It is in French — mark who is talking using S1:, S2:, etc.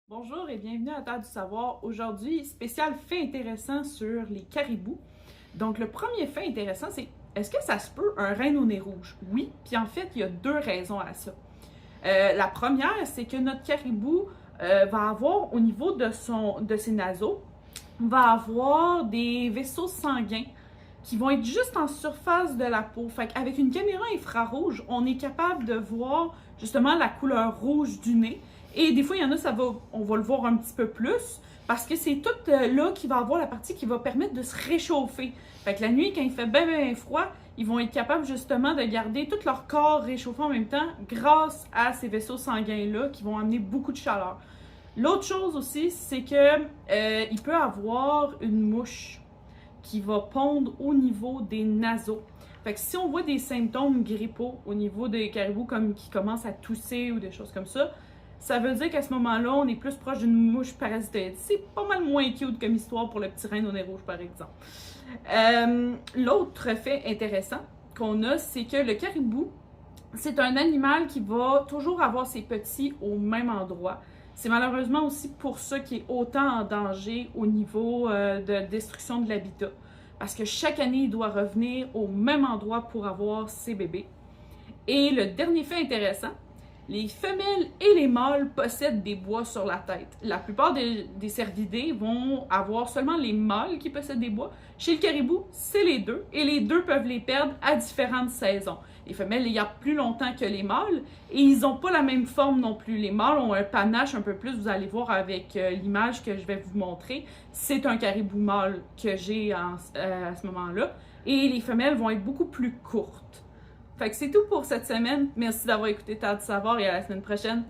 S1: Bonjour et bienvenue à Terre du Savoir. Aujourd'hui, spécial fait intéressant sur les caribous. Donc, le premier fait intéressant, c'est est-ce que ça se peut un renne au nez rouge? Oui, puis en fait, il y a deux raisons à ça. La première, c'est que notre caribou va avoir au niveau de ses naseaux, va avoir des vaisseaux sanguins qui vont être juste en surface de la peau. Fait qu'avec une caméra infrarouge, on est capable de voir justement la couleur rouge du nez. Et des fois, il y en a, on va le voir un petit peu plus parce que c'est tout là qui va avoir la partie qui va permettre de se réchauffer. Fait que la nuit, quand il fait bien froid, ils vont être capables justement de garder tout leur corps réchauffé en même temps grâce à ces vaisseaux sanguins-là qui vont amener beaucoup de chaleur. L'autre chose aussi, c'est que il peut avoir une mouche qui va pondre au niveau des naseaux. Fait que si on voit des symptômes grippaux au niveau des caribous comme qui commencent à tousser ou des choses comme ça veut dire qu'à ce moment-là, on est plus proche d'une mouche parasitoïde. C'est pas mal moins cute comme histoire pour le petit renne au nez rouge, par exemple. L'autre fait intéressant qu'on a, c'est que le caribou, c'est un animal qui va toujours avoir ses petits au même endroit. C'est malheureusement aussi pour ça qu'il est autant en danger au niveau de destruction de l'habitat. Parce que chaque année, il doit revenir au même endroit pour avoir ses bébés. Et le dernier fait intéressant, les femelles et les mâles possèdent des bois sur la tête. La plupart des cervidés vont avoir seulement les mâles qui possèdent des bois. Chez le caribou, c'est les deux, et les deux peuvent les perdre à différentes saisons. Les femelles les gardent plus longtemps que les mâles, et ils n'ont pas la même forme non plus. Les mâles ont un panache un peu plus, vous allez voir avec l'image que je vais vous montrer. C'est un caribou mâle que j'ai à ce moment-là, et les femelles vont être beaucoup plus courtes. Fait que c'est tout pour cette semaine. Merci d'avoir écouté Terre du Savoir et à la semaine prochaine.